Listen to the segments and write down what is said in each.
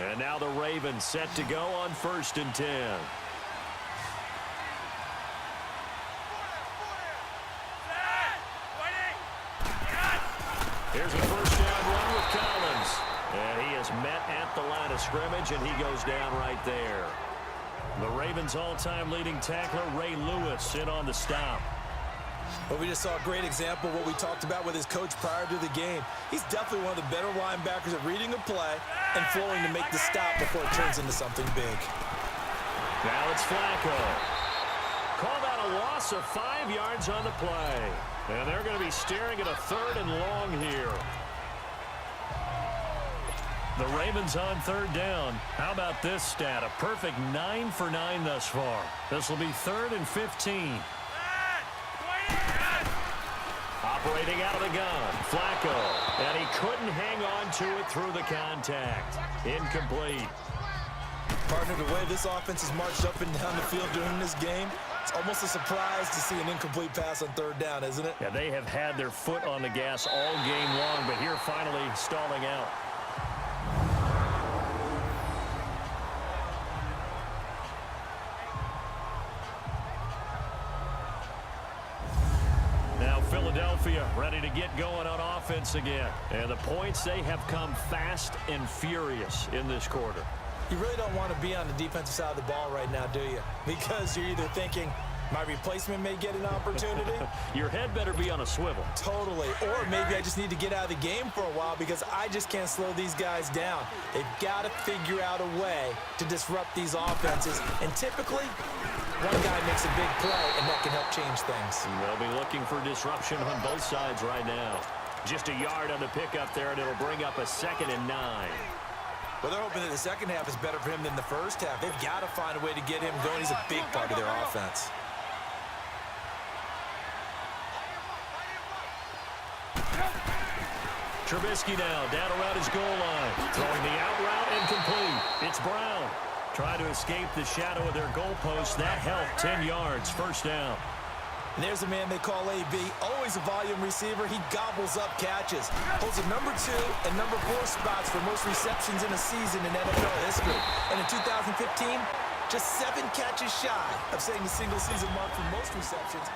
And now the Ravens set to go on 1st and 10. Here's a first down run with Collins. And he is met at the line of scrimmage, and he goes down right there. The Ravens' all-time leading tackler, Ray Lewis, in on the stop. Well, we just saw a great example of what we talked about with his coach prior to the game. He's definitely one of the better linebackers at reading a play and flowing to make the stop before it turns into something big. Now it's Flacco. Call that a loss of 5 yards on the play. And they're going to be staring at a 3rd and long here. The Ravens on 3rd down. How about this stat? A perfect 9 for 9 thus far. This will be 3rd and 15. Operating out of the gun, Flacco. And he couldn't hang on to it through the contact. Incomplete. Partner, the way this offense has marched up and down the field during this game, it's almost a surprise to see an incomplete pass on 3rd down, isn't it? Yeah, they have had their foot on the gas all game long, but here finally stalling out. Philadelphia ready to get going on offense again. And the points, they have come fast and furious in this quarter. You really don't want to be on the defensive side of the ball right now, do you? Because you're either thinking, my replacement may get an opportunity. Your head better be on a swivel. Totally. Or maybe I just need to get out of the game for a while because I just can't slow these guys down. They've got to figure out a way to disrupt these offenses. And typically, one guy makes a big play, and that can help change things. They'll be looking for disruption on both sides right now. Just a yard on the pickup there, and it'll bring up a 2nd and 9. Well, they're hoping that the second half is better for him than the first half. They've got to find a way to get him going. He's a big part of their offense. Trubisky now down around his goal line. Throwing the out route incomplete. It's Brown. Trying to escape the shadow of their goalpost. That helped. 10 yards. First down. And there's a man they call AB. Always a volume receiver. He gobbles up catches. Holds a number 2 and number 4 spots for most receptions in a season in NFL history. And in 2015, just 7 catches shy of setting the single-season mark for most receptions.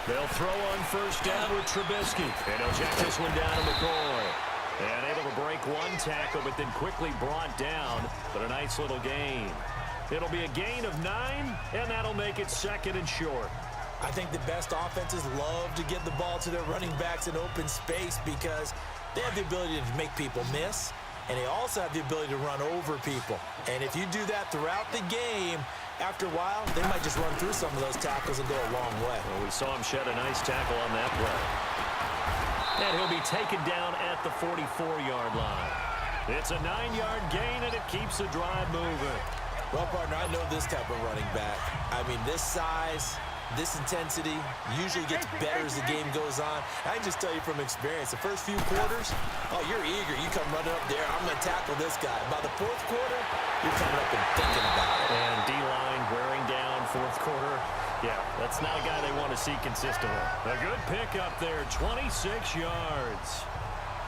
They'll throw on first down with Trubisky. And he'll check this one down to McCoy. And able to break one tackle, but then quickly brought down. But a nice little gain. It'll be a gain of 9, and that'll make it 2nd and short. I think the best offenses love to get the ball to their running backs in open space because they have the ability to make people miss, and they also have the ability to run over people. And if you do that throughout the game, after a while, they might just run through some of those tackles and go a long way. Well, we saw him shed a nice tackle on that play. And he'll be taken down at the 44-yard line. It's a 9-yard gain, and it keeps the drive moving. Well, partner, I know this type of running back. I mean, this size, this intensity usually gets better as the game goes on. I can just tell you from experience, the first few quarters, oh, you're eager. You come running up there, I'm going to tackle this guy. By the 4th quarter, you're coming up and thinking about it. And D-line wearing down 4th quarter. Yeah, that's not a guy they want to see consistently. A good pickup there, 26 yards.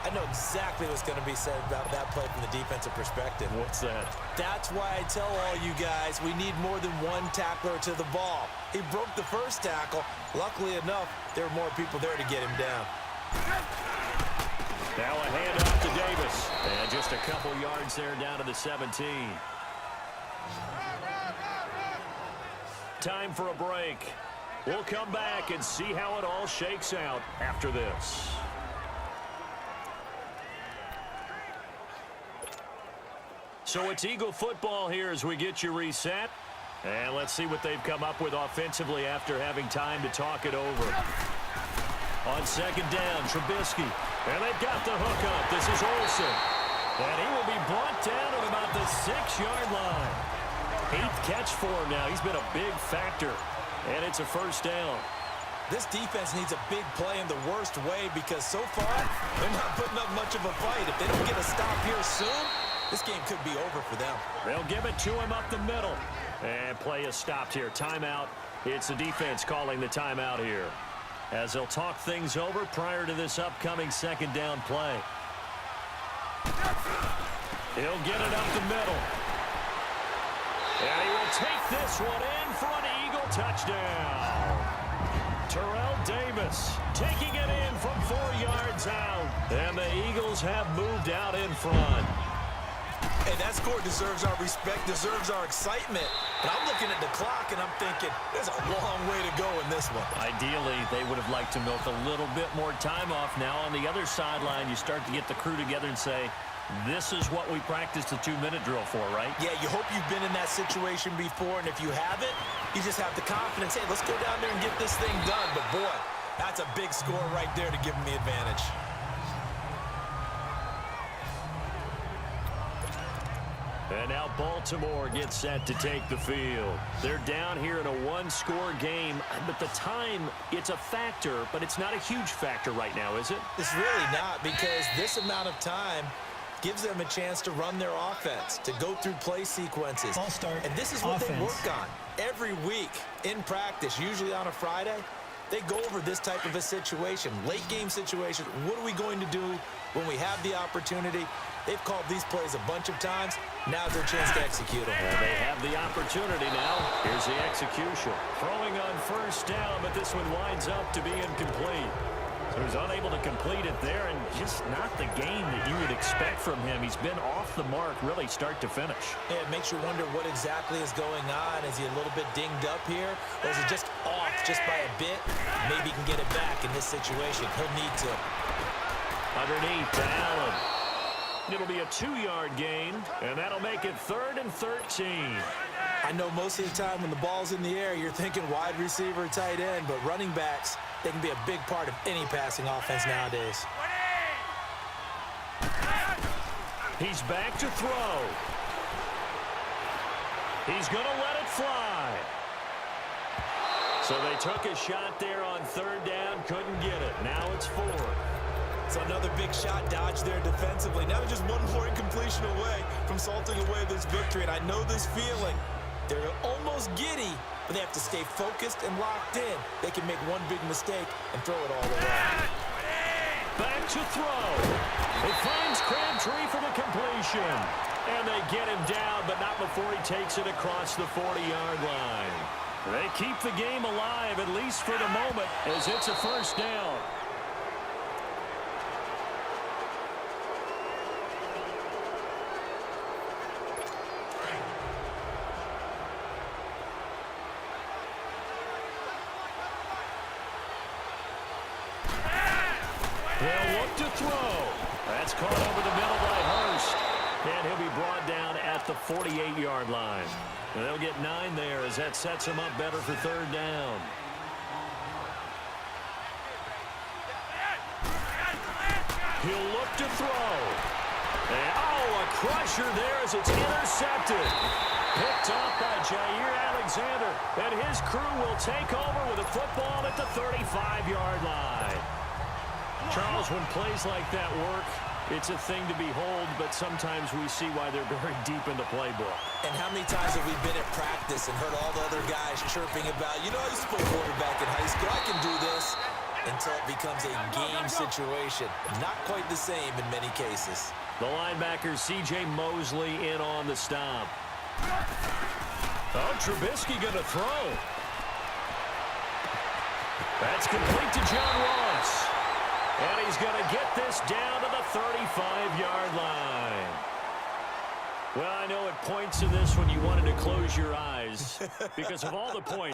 I know exactly what's going to be said about that play from the defensive perspective. What's that? That's why I tell all you guys we need more than one tackler to the ball. He broke the first tackle. Luckily enough, there were more people there to get him down. Now a handoff to Davis. And just a couple yards there down to the 17. Time for a break. We'll come back and see how it all shakes out after this. So it's Eagle football here as we get you reset. And let's see what they've come up with offensively after having time to talk it over. On 2nd down, Trubisky. And they've got the hook up. This is Olsen. And he will be brought down at about the 6-yard line. 8th catch for him now. He's been a big factor. And it's a first down. This defense needs a big play in the worst way because so far, they're not putting up much of a fight. If they don't get a stop here soon, this game could be over for them. They'll give it to him up the middle. And play is stopped here. Timeout. It's the defense calling the timeout here, as they'll talk things over prior to this upcoming second down play. He'll get it up the middle. And he will take this one in for an Eagle touchdown. Terrell Davis taking it in from 4 yards out. And the Eagles have moved out in front. Hey, that score deserves our respect, deserves our excitement. But I'm looking at the clock, and I'm thinking, there's a long way to go in this one. Ideally, they would have liked to milk a little bit more time off. Now, on the other sideline, you start to get the crew together and say, this is what we practiced the 2-minute drill for, right? Yeah, you hope you've been in that situation before, and if you haven't, you just have the confidence, hey, let's go down there and get this thing done. But, boy, that's a big score right there to give them the advantage. And now Baltimore gets set to take the field. They're down here in a one-score game, but the time, it's a factor, but it's not a huge factor right now, is it? It's really not, because this amount of time gives them a chance to run their offense, to go through play sequences. And this is what they work on every week in practice, usually on a Friday. They go over this type of a situation, late-game situation. What are we going to do when we have the opportunity? They've called these plays a bunch of times. Now's their chance to execute them. Well, they have the opportunity now. Here's the execution. Throwing on first down, but this one winds up to be incomplete. So he's unable to complete it there, and just not the game that you would expect from him. He's been off the mark, really, start to finish. Yeah, it makes you wonder what exactly is going on. Is he a little bit dinged up here, or is he just off just by a bit? Maybe he can get it back in this situation. He'll need to. Underneath to Allen. It'll be a 2-yard gain, and that'll make it 3rd and 13. I know most of the time when the ball's in the air, you're thinking wide receiver, tight end, but running backs, they can be a big part of any passing offense nowadays. He's back to throw. He's going to let it fly. So they took a shot there on 3rd down, couldn't get it. Now it's 4th. It's another big shot dodge there defensively. Now just one more incompletion away from salting away this victory. And I know this feeling. They're almost giddy, but they have to stay focused and locked in. They can make one big mistake and throw it all away. Back to throw. He finds Crabtree for the completion. And they get him down, but not before he takes it across the 40-yard line. They keep the game alive, at least for the moment, as it's a first down. They'll look to throw. That's caught over the middle by Hurst. And he'll be brought down at the 48-yard line. And they'll get 9 there as that sets him up better for 3rd down. He'll look to throw. And, a crusher there as it's intercepted. Picked off by Jair Alexander. And his crew will take over with a football at the 35-yard line. Charles, when plays like that work, it's a thing to behold, but sometimes we see why they're very deep in the playbook. And how many times have we been at practice and heard all the other guys chirping about, you know, I used to play quarterback in high school, I can do this, until it becomes a game situation. Not quite the same in many cases. The linebacker, C.J. Mosley, in on the stop. Oh, Trubisky going to throw. That's complete to John Ross. And he's going to get this down to the 35-yard line. Well, I know at points in this when you wanted to close your eyes because of all the points.